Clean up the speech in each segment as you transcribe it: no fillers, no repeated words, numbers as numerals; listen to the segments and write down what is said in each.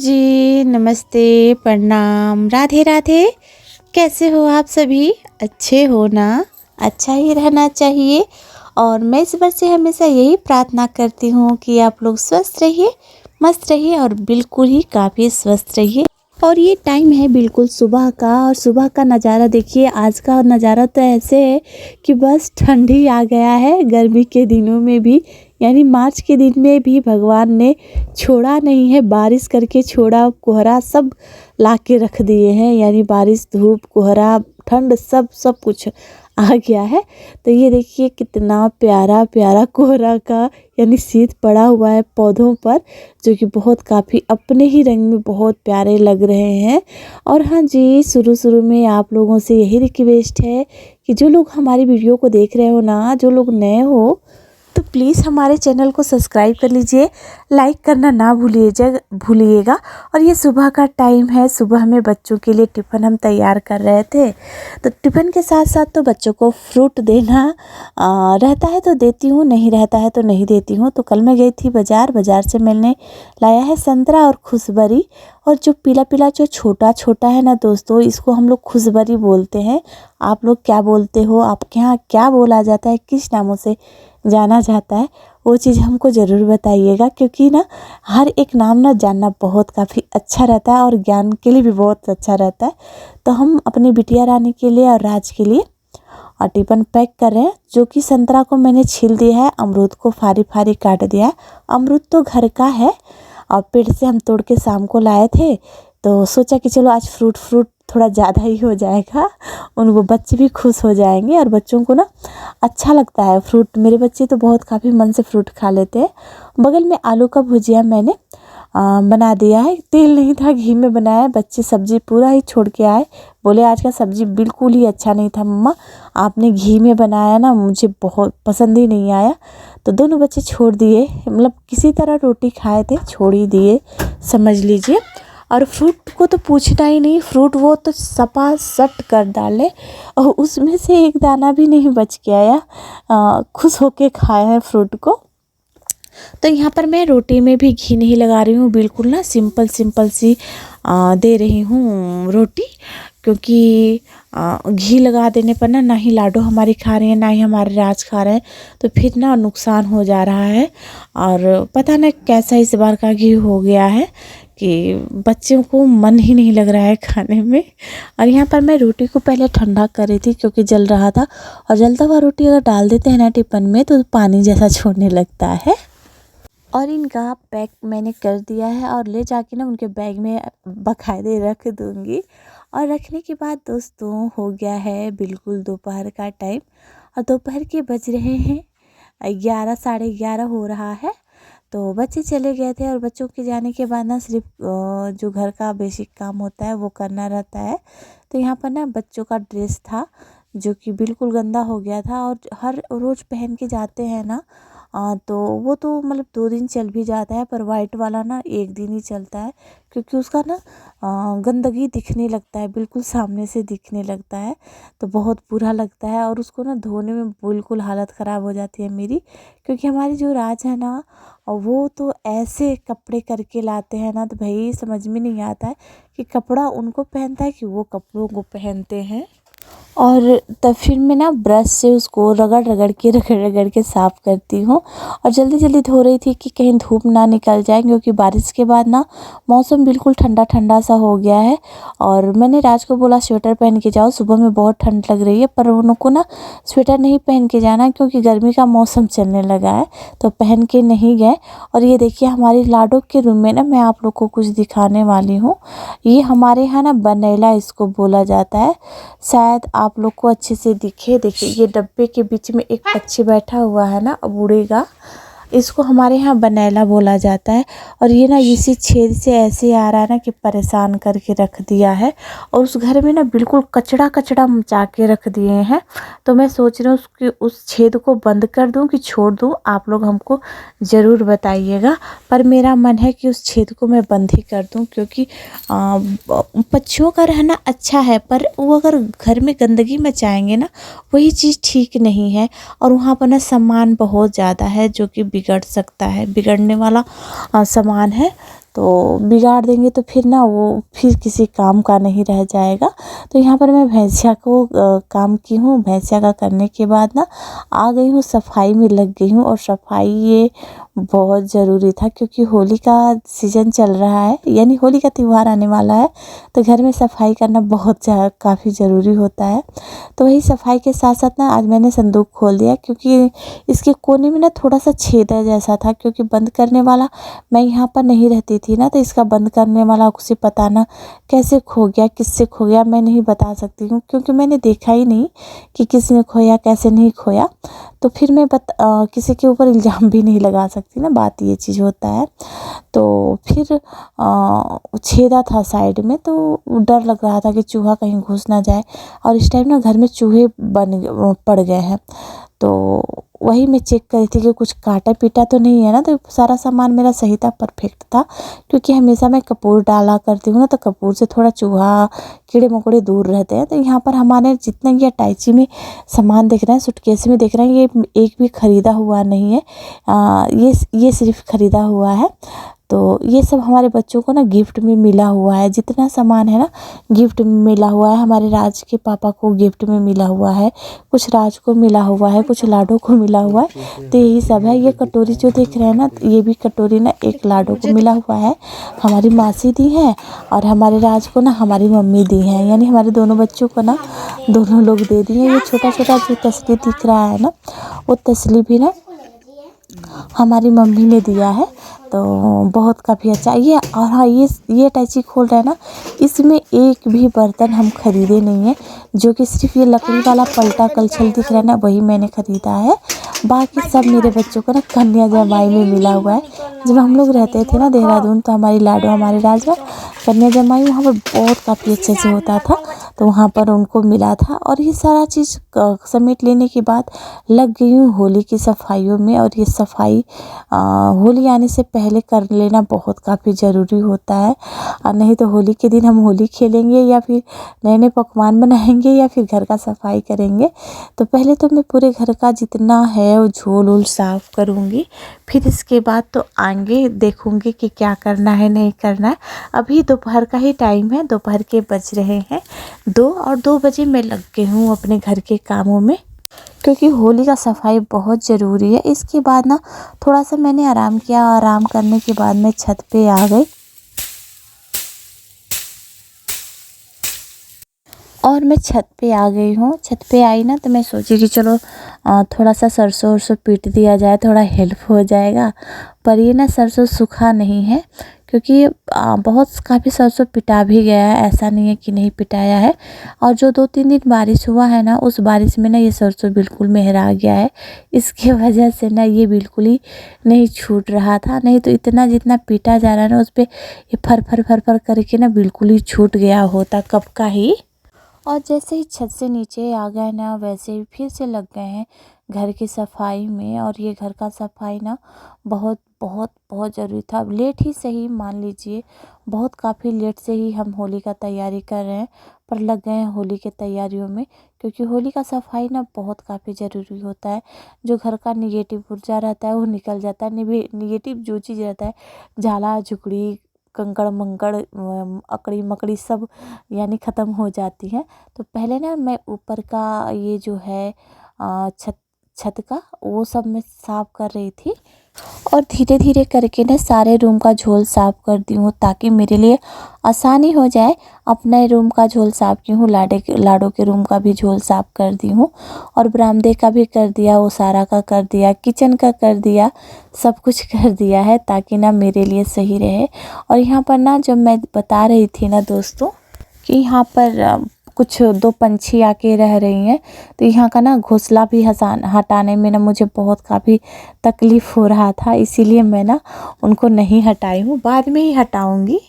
जी, नमस्ते, प्रणाम, राधे राधे। कैसे हो आप सभी? अच्छे हो ना? अच्छा ही रहना चाहिए। और मैं ईश्वर से हमेशा यही प्रार्थना करती हूँ कि आप लोग स्वस्थ रहिए, मस्त रहिए और बिल्कुल ही काफ़ी स्वस्थ रहिए। और ये टाइम है बिल्कुल सुबह का, और सुबह का नज़ारा देखिए। आज का नज़ारा तो ऐसे है कि बस ठंड ही आ गया है। गर्मी के दिनों में भी, यानी मार्च के दिन में भी भगवान ने छोड़ा नहीं है, बारिश करके छोड़ा। कोहरा सब ला के रख दिए हैं, यानी बारिश, धूप, कोहरा, ठंड सब सब कुछ आ गया है। तो ये देखिए कितना प्यारा प्यारा कोहरा का यानी शीत पड़ा हुआ है पौधों पर, जो कि बहुत काफ़ी अपने ही रंग में बहुत प्यारे लग रहे हैं। और हाँ जी, शुरू शुरू में आप लोगों से यही रिक्वेस्ट है कि जो लोग हमारी वीडियो को देख रहे हो ना, जो लोग नए हो, तो प्लीज़ हमारे चैनल को सब्सक्राइब कर लीजिए, लाइक करना ना भूलिएगा। और ये सुबह का टाइम है, सुबह में बच्चों के लिए टिफ़िन हम तैयार कर रहे थे। तो टिफ़िन के साथ साथ तो बच्चों को फ्रूट देना रहता है तो देती हूँ, नहीं रहता है तो नहीं देती हूँ। तो कल मैं गई थी बाज़ार से मैंने लाया है संतरा और खुशबरी। और जो पीला पीला जो छोटा छोटा है ना दोस्तों, इसको हम लोग खुशबरी बोलते हैं। आप लोग क्या बोलते हो? आपके यहाँ क्या बोला जाता है, किस नामों से जाना जाता है, वो चीज़ हमको ज़रूर बताइएगा। क्योंकि ना हर एक नाम ना जानना बहुत काफ़ी अच्छा रहता है और ज्ञान के लिए भी बहुत अच्छा रहता है। तो हम अपनी बिटिया रानी के लिए और राज के लिए और टिफ़िन पैक कर रहे हैं। जो कि संतरा को मैंने छील दिया है, अमरूद को फारी फारी काट दिया है। अमरूद तो घर का है और पेड़ से हम तोड़ के शाम को लाए थे, तो सोचा कि चलो आज फ्रूट थोड़ा ज़्यादा ही हो जाएगा, उनको बच्चे भी खुश हो जाएंगे। और बच्चों को ना अच्छा लगता है फ्रूट, मेरे बच्चे तो बहुत काफ़ी मन से फ्रूट खा लेते हैं। बगल में आलू का भुजिया मैंने बना दिया है, तेल नहीं था, घी में बनाया है। बच्चे सब्जी पूरा ही छोड़ के आए, बोले आज का सब्जी बिल्कुल ही अच्छा नहीं था मम्मा, आपने घी में बनाया ना, मुझे बहुत पसंद ही नहीं आया। तो दोनों बच्चे छोड़ दिए, मतलब किसी तरह रोटी खाए थे, छोड़ ही दिए समझ लीजिए। और फ्रूट को तो पूछना ही नहीं, फ्रूट वो तो सपा सट कर डाले और उसमें से एक दाना भी नहीं बच के आया। खुश होके खाया है फ्रूट को। तो यहाँ पर मैं रोटी में भी घी नहीं लगा रही हूँ, बिल्कुल ना सिंपल सिंपल सी दे रही हूँ रोटी। क्योंकि घी लगा देने पर ना ही लाडो हमारी खा रहे हैं, ना ही हमारे राज खा रहे हैं, तो फिर ना नुकसान हो जा रहा है। और पता नहीं कैसा इस बार का घी हो गया है कि बच्चों को मन ही नहीं लग रहा है खाने में। और यहाँ पर मैं रोटी को पहले ठंडा कर रही थी क्योंकि जल रहा था, और जलता हुआ रोटी अगर डाल देते हैं ना टिफ़िन में तो पानी जैसा छोड़ने लगता है। और इनका पैक मैंने कर दिया है और ले जाके ना उनके बैग में बाकायदे रख दूँगी। और रखने के बाद दोस्तों हो गया है बिल्कुल दोपहर का टाइम, और दोपहर के बज रहे हैं 11, साढ़े 11 हो रहा है। तो बच्चे चले गए थे और बच्चों के जाने के बाद ना सिर्फ जो घर का बेसिक काम होता है वो करना रहता है। तो यहाँ पर ना बच्चों का ड्रेस था जो कि बिल्कुल गंदा हो गया था, और हर रोज़ पहन के जाते हैं ना, तो वो तो मतलब 2 दिन चल भी जाता है, पर वाइट वाला ना 1 दिन ही चलता है। क्योंकि उसका ना गंदगी दिखने लगता है, बिल्कुल सामने से दिखने लगता है, तो बहुत बुरा लगता है। और उसको ना धोने में बिल्कुल हालत ख़राब हो जाती है मेरी। क्योंकि हमारी जो राज है ना, और वो तो ऐसे कपड़े करके लाते हैं ना, तो भाई समझ में नहीं आता है कि कपड़ा उनको पहनता है कि वो कपड़ों को पहनते हैं। और तब फिर मैं ना ब्रश से उसको रगड़ के साफ़ करती हूँ। और जल्दी जल्दी धो रही थी कि कहीं धूप ना निकल जाए, क्योंकि बारिश के बाद ना मौसम बिल्कुल ठंडा ठंडा सा हो गया है। और मैंने राज को बोला स्वेटर पहन के जाओ, सुबह में बहुत ठंड लग रही है, पर उनको ना स्वेटर नहीं पहन के जाना क्योंकि गर्मी का मौसम चलने लगा है, तो पहन के नहीं गए। और ये देखिए हमारी लाडो के रूम में ना मैं आप लोग को कुछ दिखाने वाली हूँ। ये हमारे यहाँ ना बनेला इसको बोला जाता है, शायद आप लोग को अच्छे से दिखे। देखिए ये डब्बे के बीच में एक पक्षी बैठा हुआ है ना, अब उड़ेगा, इसको हमारे यहाँ बनेला बोला जाता है। और ये ना इसी छेद से ऐसे आ रहा है ना कि परेशान करके रख दिया है। और उस घर में ना बिल्कुल कचड़ा कचड़ा मचा के रख दिए हैं। तो मैं सोच रही हूँ उसकी उस छेद को बंद कर दूँ कि छोड़ दूँ, आप लोग हमको ज़रूर बताइएगा। पर मेरा मन है कि उस छेद को मैं बंद ही कर दूँ, क्योंकि पक्षियों का रहना अच्छा है, पर वो अगर घर में गंदगी मचाएंगे ना, वही चीज़ ठीक नहीं है। और वहाँ पर ना सामान बहुत ज़्यादा है जो कि बिगड़ सकता है, बिगड़ने वाला सामान है। तो बिगाड़ देंगे तो फिर ना वो फिर किसी काम का नहीं रह जाएगा। तो यहाँ पर मैं भैंसिया को काम की हूँ। भैंसिया का करने के बाद ना आ गई हूँ, सफाई में लग गई हूँ। और सफाई ये बहुत ज़रूरी था क्योंकि होली का सीज़न चल रहा है, यानी होली का त्यौहार आने वाला है, तो घर में सफाई करना बहुत काफ़ी ज़रूरी होता है। तो वही सफाई के साथ साथ ना आज मैंने संदूक खोल दिया क्योंकि इसके कोने में ना थोड़ा सा छेदा जैसा था, क्योंकि बंद करने वाला मैं यहाँ पर नहीं रहती थी ना, तो इसका बंद करने वाला उसे पता ना कैसे खो गया, किससे खो गया मैं नहीं बता सकती हूँ, क्योंकि मैंने देखा ही नहीं कि किसने खोया कैसे नहीं खोया। तो फिर मैं किसी के ऊपर इल्ज़ाम भी नहीं लगा सकती ना, बात ये चीज़ होता है। तो फिर छेदा था साइड में, तो डर लग रहा था कि चूहा कहीं घुस ना जाए, और इस टाइम ना घर में चूहे पड़ गए हैं। तो वही मैं चेक कर रही थी कि कुछ काटा पीटा तो नहीं है ना। तो सारा सामान मेरा सही था, परफेक्ट था, क्योंकि हमेशा मैं कपूर डाला करती हूँ ना, तो कपूर से थोड़ा चूहा कीड़े मकोड़े दूर रहते हैं। तो यहाँ पर हमारे जितना ये अटैची में सामान दिख रहा है, सूटकेस में दिख रहा है, ये एक भी ख़रीदा हुआ नहीं है। ये सिर्फ ख़रीदा हुआ है। तो ये सब हमारे बच्चों को ना गिफ्ट में मिला हुआ है। जितना सामान है ना गिफ्ट में मिला हुआ है। हमारे राज के पापा को गिफ्ट में मिला हुआ है, कुछ राज को मिला हुआ है, कुछ लाडो को मिला हुआ है। तो यही सब है। ये कटोरी जो देख रहे हैं ना, ये भी कटोरी ना एक लाडो को मिला हुआ है, हमारी मासी दी है, और हमारे राज को ना हमारी मम्मी दी है, यानी हमारे दोनों बच्चों को ना दोनों लोग दे दिए। ये छोटा छोटा जो तसली दिख रहा है ना, वो तसली भी ना हमारी मम्मी ने दिया है। तो बहुत काफ़ी अच्छा ये। और हाँ, ये अटैची खोल रहे हैं ना, इसमें एक भी बर्तन हम ख़रीदे नहीं है, जो कि सिर्फ ये लकड़ी वाला पलटा कलछल दिख रहा है ना, वही मैंने ख़रीदा है। बाकी सब मेरे बच्चों को ना कन्या जमाई में मिला हुआ है। जब हम लोग रहते थे ना देहरादून, तो हमारी लाडो हमारे राज में कन्या जमाई वहाँ पर बहुत काफ़ी अच्छे से होता था, तो वहाँ पर उनको मिला था। और ये सारा चीज़ समेट लेने के बाद लग गई हूँ होली की सफाइयों में। और ये सफाई होली आने से पहले कर लेना बहुत काफ़ी ज़रूरी होता है, और नहीं तो होली के दिन हम होली खेलेंगे या फिर नए नए पकवान बनाएंगे या फिर घर का सफाई करेंगे। तो पहले तो मैं पूरे घर का जितना है वो झोल वोल साफ़ करूँगी, फिर इसके बाद तो आगे देखूँगी कि क्या करना है नहीं करना है। अभी दोपहर का ही टाइम है, दोपहर के बज रहे हैं 2, और 2 बजे मैं लग गई हूँ अपने घर के कामों में, क्योंकि होली का सफाई बहुत ज़रूरी है। इसके बाद ना थोड़ा सा मैंने आराम किया, आराम करने के बाद मैं छत पे आ गई। और मैं छत पे आ गई हूँ। छत पे आई ना, तो मैं सोची कि चलो थोड़ा सा सरसों वरसों पीट दिया जाए, थोड़ा हेल्प हो जाएगा। पर ये ना सरसों सूखा नहीं है, क्योंकि बहुत काफ़ी सरसों पिटा भी गया है, ऐसा नहीं है कि नहीं पिटाया है। और जो 2-3 दिन बारिश हुआ है ना, उस बारिश में ना ये सरसों बिल्कुल मेहरा गया है। इसके वजह से ना ये बिल्कुल ही नहीं छूट रहा था, नहीं तो इतना जितना पीटा जा रहा है ना, उस पर ये फर फर फर फर करके ना बिल्कुल ही छूट गया होता कब का ही। और जैसे ही छत से नीचे आ गए ना, वैसे ही फिर से लग गए हैं घर की सफाई में। और ये घर का सफाई ना बहुत बहुत बहुत ज़रूरी था। लेट ही सही, मान लीजिए बहुत काफ़ी लेट से ही हम होली का तैयारी कर रहे हैं, पर लग गए हैं होली के तैयारियों में, क्योंकि होली का सफाई ना बहुत काफ़ी ज़रूरी होता है। जो घर का निगेटिव ऊर्जा रहता है वो निकल जाता है। निगेटिव जो चीज़ रहता है, झाला झुगड़ी कंकड़ मंकड़ अकड़ी मकड़ी सब यानी ख़त्म हो जाती हैं। तो पहले ना मैं ऊपर का ये जो है छत का वो सब मैं साफ़ कर रही थी, और धीरे धीरे करके ना सारे रूम का झोल साफ़ कर दी हूँ, ताकि मेरे लिए आसानी हो जाए। अपने रूम का झोल साफ़ की हूँ, लाडो के रूम का भी झोल साफ़ कर दी हूँ, और बरामदे का भी कर दिया, वो सारा का कर दिया, किचन का कर दिया, सब कुछ कर दिया है, ताकि ना मेरे लिए सही रहे। और यहाँ पर ना जब मैं बता रही थी ना दोस्तों कि यहाँ पर कुछ 2 पंछी आके रह रही हैं, तो यहाँ का ना घोंसला भी हटाने में ना मुझे बहुत काफ़ी तकलीफ़ हो रहा था, इसीलिए मैं ना उनको नहीं हटाई हूँ, बाद में ही हटाऊँगी।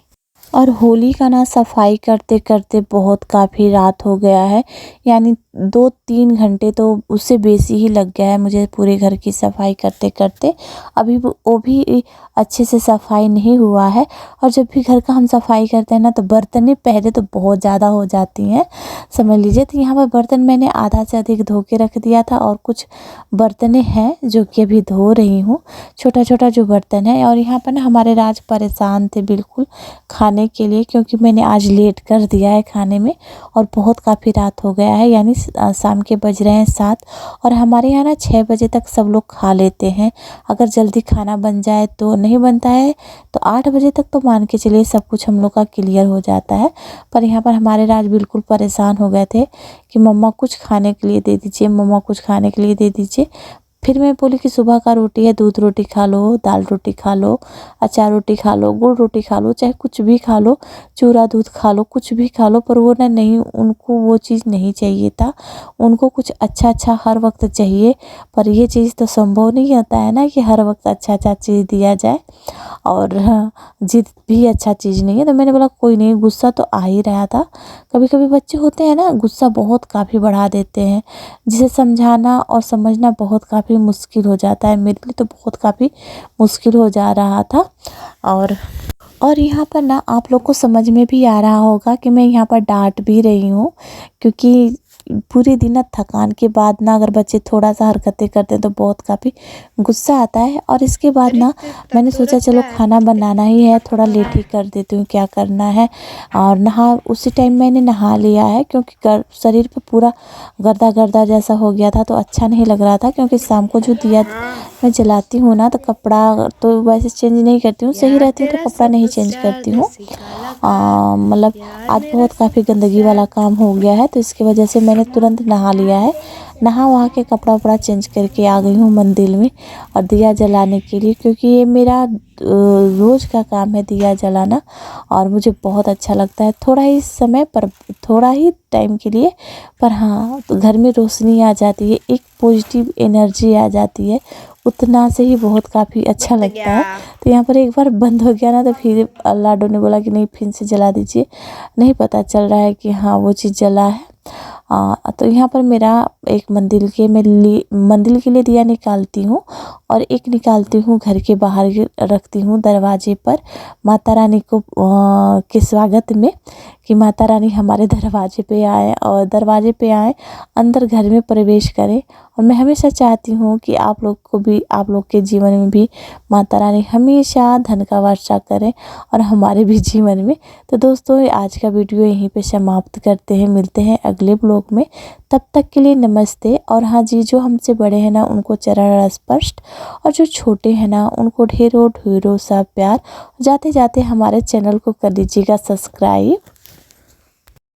और होली का ना सफाई करते करते बहुत काफ़ी रात हो गया है, यानी 2-3 घंटे तो उससे बेसी ही लग गया है मुझे पूरे घर की सफाई करते करते। अभी वो भी अच्छे से सफाई नहीं हुआ है। और जब भी घर का हम सफाई करते हैं ना तो बर्तनें पहले तो बहुत ज़्यादा हो जाती हैं, समझ लीजिए। तो यहाँ पर बर्तन मैंने आधा से अधिक धो के रख दिया था और कुछ बर्तनें हैं जो कि अभी धो रही हूँ, छोटा छोटा जो बर्तन है। और यहाँ पर ना हमारे राज परेशान थे बिल्कुल खाने के लिए, क्योंकि मैंने आज लेट कर दिया है खाने में और बहुत काफ़ी रात हो गया है, यानी शाम के बज रहे हैं 7। और हमारे यहाँ ना 6 बजे तक सब लोग खा लेते हैं। अगर जल्दी खाना बन जाए तो नहीं बनता है, तो 8 बजे तक तो मान के चलिए सब कुछ हम लोग का क्लियर हो जाता है। पर यहाँ पर हमारे राज बिल्कुल परेशान हो गए थे कि मम्मा कुछ खाने के लिए दे दीजिए, मम्मा कुछ खाने के लिए दे दीजिए। फिर मैं बोली कि सुबह का रोटी है, दूध रोटी खा लो, दाल रोटी खा लो, अचार रोटी खा लो, गुड़ रोटी खा लो, चाहे कुछ भी खा लो, चूरा दूध खा लो, कुछ भी खा लो। पर वो ना नहीं, उनको वो चीज़ नहीं चाहिए था। उनको कुछ अच्छा अच्छा हर वक्त चाहिए, पर ये चीज़ तो संभव नहीं होता है ना कि हर वक्त अच्छा अच्छा चीज़ दिया जाए। और जिद भी अच्छा चीज़ नहीं है। तो मैंने बोला कोई नहीं, गुस्सा तो आ ही रहा था। कभी कभी बच्चे होते हैं ना, गुस्सा बहुत काफ़ी बढ़ा देते हैं, जिसे समझाना और समझना बहुत काफ़ी मुश्किल हो जाता है। मेरे लिए तो बहुत काफ़ी मुश्किल हो जा रहा था। और यहाँ पर ना आप लोग को समझ में भी आ रहा होगा कि मैं यहाँ पर डांट भी रही हूँ, क्योंकि पूरे दिन ना थकान के बाद ना अगर बच्चे थोड़ा सा हरकतें करते हैं तो बहुत काफ़ी गुस्सा आता है। और इसके बाद ना मैंने सोचा चलो खाना बनाना ही है, थोड़ा लेट ही कर देती हूँ, क्या करना है। और उसी टाइम मैंने नहा लिया है, क्योंकि शरीर पे पूरा गर्दा गर्दा जैसा हो गया था, तो अच्छा नहीं लग रहा था। क्योंकि शाम को जो दिया मैं जलाती हूँ ना, तो कपड़ा तो वैसे चेंज नहीं करती हूँ, सही रहती हूँ तो कपड़ा नहीं चेंज करती हूँ। मतलब आज बहुत काफ़ी गंदगी वाला काम हो गया है, तो इसकी वजह से मैंने तुरंत नहा लिया है। नहा वहा के कपड़ा वपड़ा चेंज करके आ गई हूँ मंदिर में और दिया जलाने के लिए, क्योंकि ये मेरा रोज़ का काम है दिया जलाना। और मुझे बहुत अच्छा लगता है, थोड़ा ही समय पर, थोड़ा ही टाइम के लिए, पर हाँ तो घर में रोशनी आ जाती है, एक पॉजिटिव एनर्जी आ जाती है, उतना से ही बहुत काफ़ी अच्छा लगता है। तो यहाँ पर एक बार बंद हो गया ना, तो फिर लाडो ने बोला कि नहीं फिर से जला दीजिए। नहीं पता चल रहा है कि हाँ वो चीज़ जला है। तो यहाँ पर मेरा एक मंदिर के लिए दिया निकालती हूँ, और एक निकालती हूँ घर के बाहर रखती हूँ दरवाजे पर, माता रानी को के स्वागत में, कि माता रानी हमारे दरवाजे पे आए और दरवाजे पे आए, अंदर घर में प्रवेश करें। और मैं हमेशा चाहती हूँ कि आप लोग के जीवन में भी माता रानी हमेशा धन का वर्षा करें, और हमारे भी जीवन में। तो दोस्तों आज का वीडियो यहीं पे समाप्त करते हैं, मिलते हैं अगले ब्लॉग में। तब तक के लिए नमस्ते। और हाँ जी, जो हमसे बड़े हैं ना उनको चरण स्पर्श, और जो छोटे हैं ना उनको ढेरों ढेरों सा प्यार। जाते जाते हमारे चैनल को कर लीजिएगा सब्सक्राइब।